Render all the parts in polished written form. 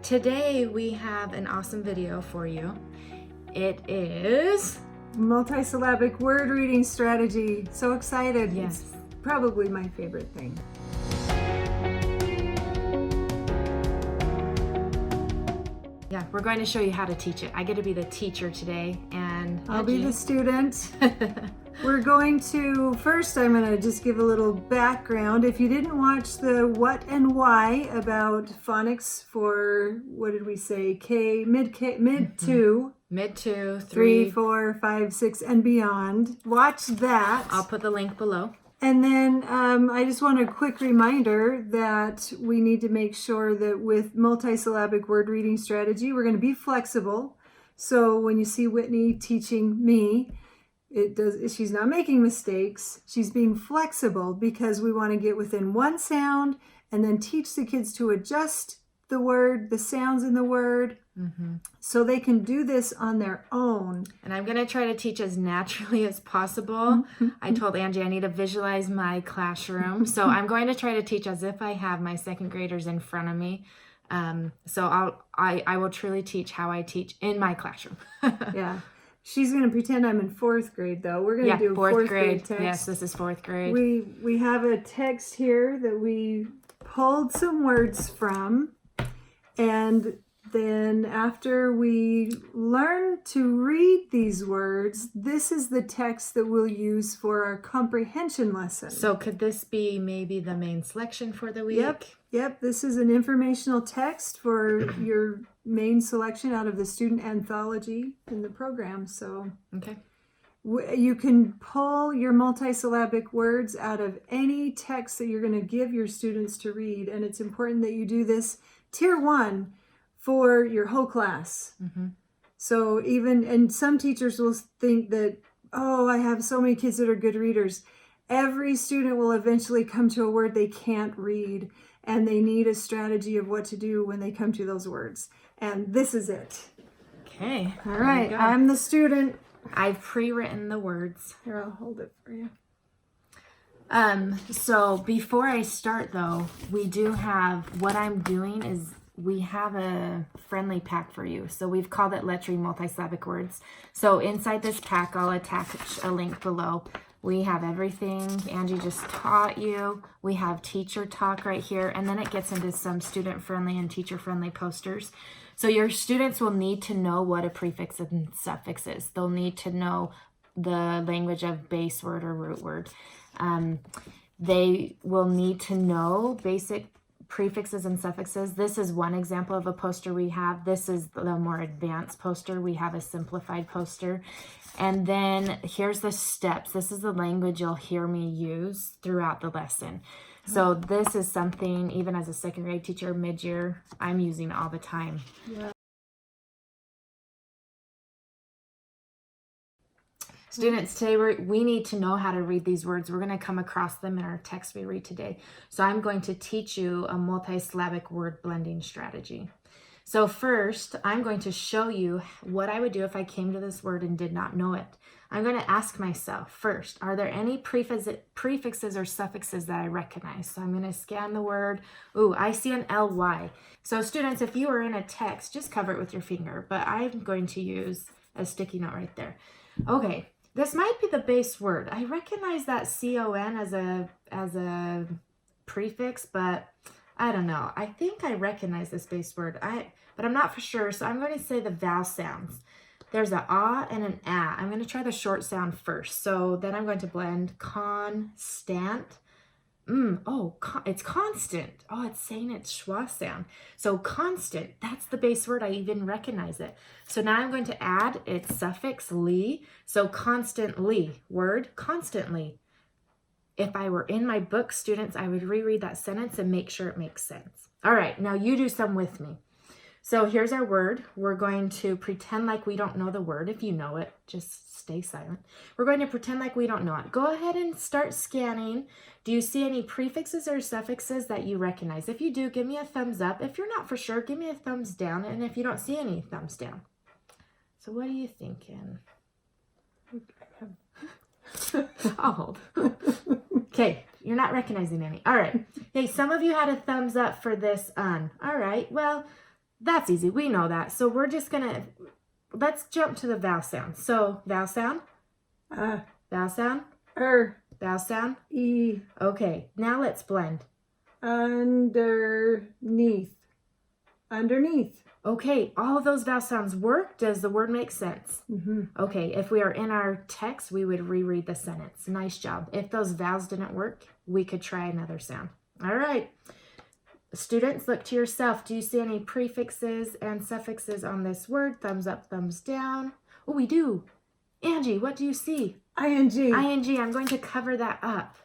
Today we have an awesome video for you. It is multisyllabic word reading strategy. So excited. Yes. It's probably my favorite thing. Yeah, we're going to show you how to teach it. I get to be the teacher today, and I'll be the student. We're going to, first I'm going to just give a little background. If you didn't watch the what and why about phonics for, what did we say, mid 2, mid 2, 3, 4, 5, 6, and beyond, watch that. I'll put the link below. And then I just want a quick reminder that we need to make sure that with multisyllabic word reading strategy, we're going to be flexible. So when you see Whitney teaching me, she's not making mistakes. She's being flexible because we want to get within one sound and then teach the kids to adjust the word, the sounds in the word, so they can do this on their own. And I'm going to try to teach as naturally as possible. I told Angie I need to visualize my classroom. So I'm going to try to teach as if I have my second graders in front of me. So I will truly teach how I teach in my classroom. Yeah. She's going to pretend I'm in 4th grade, though. We're going to do fourth grade text. Yes, this is 4th grade. We have a text here that we pulled some words from. And then after we learn to read these words, this is the text that we'll use for our comprehension lesson. So could this be maybe the main selection for the week? Yep. This is an informational text for your main selection out of the student anthology in the program. So okay. You can pull your multisyllabic words out of any text that you're going to give your students to read. And it's important that you do this Tier 1 for your whole class. So and some teachers will think that, oh, I have so many kids that are good readers. Every student will eventually come to a word they can't read, and they need a strategy of what to do when they come to those words. And this is it. Okay. All right. I'm the student. I've pre-written the words. Here, I'll hold it for you. So before I start though, we do have, what I'm doing is we have a friendly pack for you. So we've called it Let's Read Multisyllabic Words. So inside this pack, I'll attach a link below. We have everything Angie just taught you. We have teacher talk right here, and then it gets into some student-friendly and teacher-friendly posters. So your students will need to know what a prefix and suffix is. They'll need to know the language of base word or root word. They will need to know basic prefixes and suffixes. This is one example of a poster we have. This is the more advanced poster. We have a simplified poster. And then here's the steps. This is the language you'll hear me use throughout the lesson. So this is something, even as a second grade teacher, mid-year, I'm using all the time. Yeah. Students, today we need to know how to read these words. We're going to come across them in our text we read today. So I'm going to teach you a multisyllabic word blending strategy. So first, I'm going to show you what I would do if I came to this word and did not know it. I'm going to ask myself first, are there any prefixes or suffixes that I recognize? So I'm going to scan the word. Ooh, I see an ly. So students, if you are in a text, just cover it with your finger, but I'm going to use a sticky note right there. Okay. This might be the base word. I recognize that con as a prefix, but I don't know. I think I recognize this base word. But I'm not for sure. So I'm going to say the vowel sounds. There's an ah and an ah. I'm going to try the short sound first. So then I'm going to blend constant. It's constant. Oh, it's saying it's schwa sound. So constant, that's the base word. I even recognize it. So now I'm going to add its suffix ly. So constantly, word constantly. If I were in my book, students, I would reread that sentence and make sure it makes sense. All right, now you do some with me. So here's our word. We're going to pretend like we don't know the word. If you know it, just stay silent. We're going to pretend like we don't know it. Go ahead and start scanning. Do you see any prefixes or suffixes that you recognize? If you do, give me a thumbs up. If you're not for sure, give me a thumbs down. And if you don't see any, thumbs down. So what are you thinking? I'll hold. Okay, you're not recognizing any. All right. Hey, some of you had a thumbs up for this All right, well, That's easy. We know that. So we're just going to, let's jump to the vowel sound. So vowel sound, vowel sound, vowel sound. E. Okay, now let's blend. Underneath. Underneath. Okay, all of those vowel sounds work. Does the word make sense? Mm-hmm. Okay, if we are in our text, we would reread the sentence. Nice job. If those vowels didn't work, we could try another sound. All right. Students, look to yourself. Do you see any prefixes and suffixes on this word? Thumbs up, thumbs down. Oh, we do. Angie, what do you see? ing. ing. I'm going to cover that up.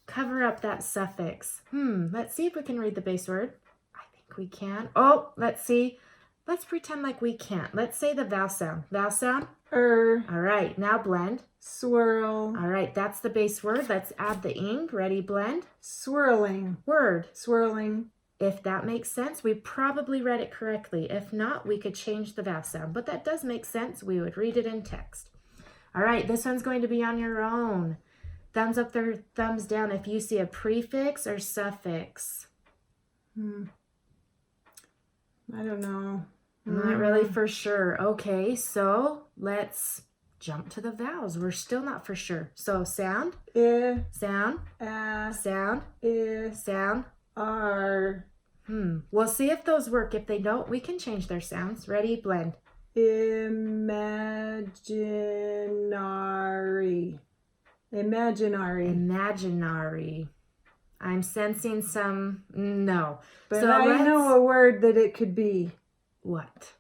Cover up that suffix. Let's see if we can read the base word. I think we can. Oh, let's see. Let's pretend like we can't. Let's say the vowel sound. Vowel sound. All right, now blend. Swirl. All right, that's the base word. Let's add the ing. Ready, blend. Swirling. Word. Swirling. If that makes sense, we probably read it correctly. If not, we could change the vowel sound. But that does make sense. We would read it in text. All right, this one's going to be on your own. Thumbs up or thumbs down if you see a prefix or suffix. I don't know. Not really for sure. Okay, so let's jump to the vowels. We're still not for sure. So sound, sound, sound, sound, R. We'll see if those work. If they don't, we can change their sounds. Ready, blend. Imaginary. Imaginary. Imaginary. I'm sensing some no. But so I know a word that it could be. What?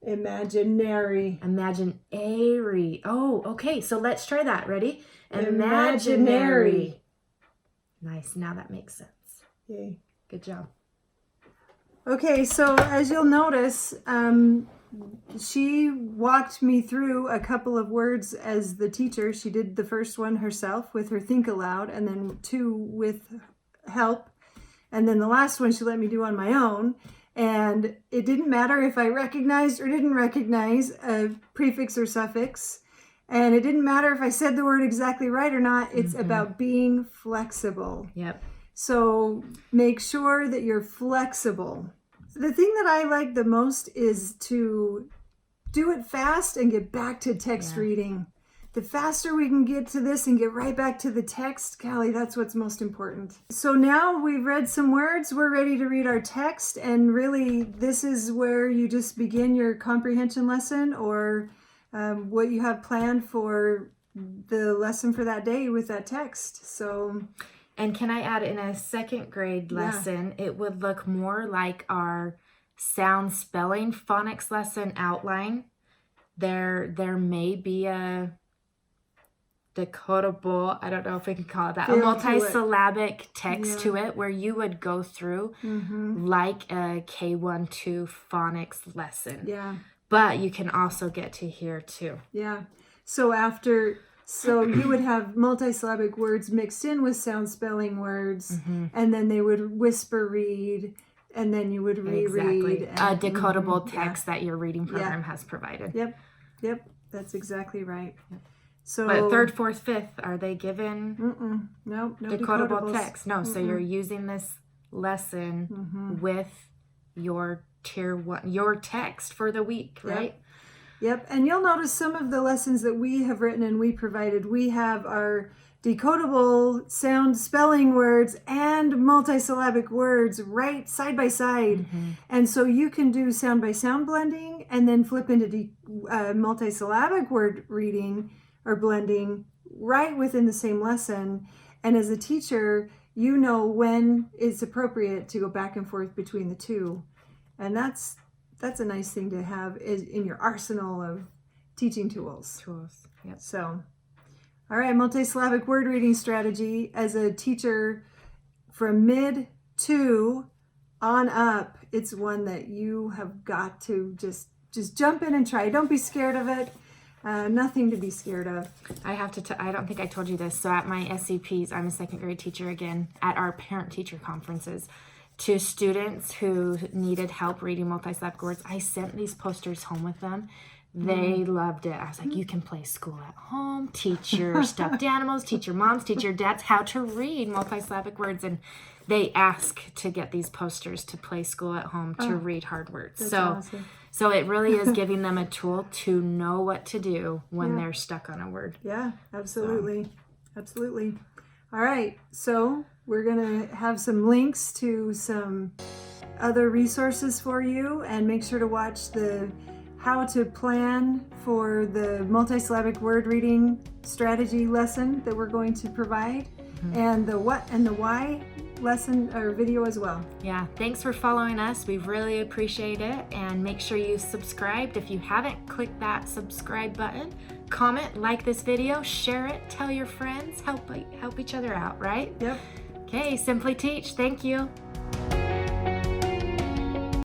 Imaginary. Imaginary. Oh, okay. So let's try that. Ready? Imaginary. Nice. Now that makes sense. Yay. Good job. Okay, so as you'll notice, she walked me through a couple of words as the teacher. She did the first one herself with her think aloud, and then 2 with help. And then the last one she let me do on my own. And it didn't matter if I recognized or didn't recognize a prefix or suffix. And it didn't matter if I said the word exactly right or not. It's about being flexible. Yep. So make sure that you're flexible. The thing that I like the most is to do it fast and get back to text reading. The faster we can get to this and get right back to the text, Callie, that's what's most important. So now we've read some words, we're ready to read our text, and really this is where you just begin your comprehension lesson or what you have planned for the lesson for that day with that text. So, and can I add, in a second grade lesson, it would look more like our sound spelling phonics lesson outline. There may be a decodable, I don't know if we can call it that, a multisyllabic text to it where you would go through like a K1-2 phonics lesson. Yeah. But you can also get to here too. Yeah. So you would have multisyllabic words mixed in with sound spelling words, and then they would whisper read, and then you would reread. A decodable text that your reading program has provided. Yep. That's exactly right. So, but 3rd, 4th, 5th, are they given no decodable text? No, so you're using this lesson with your tier 1, your text for the week, right? Yep, and you'll notice some of the lessons that we have written and we provided, we have our decodable sound spelling words and multisyllabic words right side by side. And so you can do sound by sound blending and then flip into multisyllabic word reading or blending right within the same lesson. And as a teacher, you know when it's appropriate to go back and forth between the two. And that's a nice thing to have in your arsenal of teaching tools. Yep. So, all right, multisyllabic word reading strategy. As a teacher from mid 2 on up, it's one that you have got to just jump in and try. Don't be scared of it. Nothing to be scared of. I have to, I don't think I told you this. So at my SCPs, I'm a 2nd grade teacher again, at our parent-teacher conferences, to students who needed help reading multisyllabic words, I sent these posters home with them They loved it. I was like, you can play school at home, teach your stuffed animals, teach your moms, teach your dads how to read multisyllabic words. And they ask to get these posters to play school at home to read hard words. That's So, awesome. so it really is giving them a tool to know what to do when they're stuck on a word. Yeah, absolutely. Absolutely. All right. So we're going to have some links to some other resources for you, and make sure to watch the how to plan for the multisyllabic word reading strategy lesson that we're going to provide, and the what and the why lesson or video as well. Yeah, thanks for following us. We really appreciate it. And make sure you subscribed. If you haven't, click that subscribe button. Comment, like this video, share it, tell your friends, help each other out, right? Yep. Okay, Simply Teach. Thank you.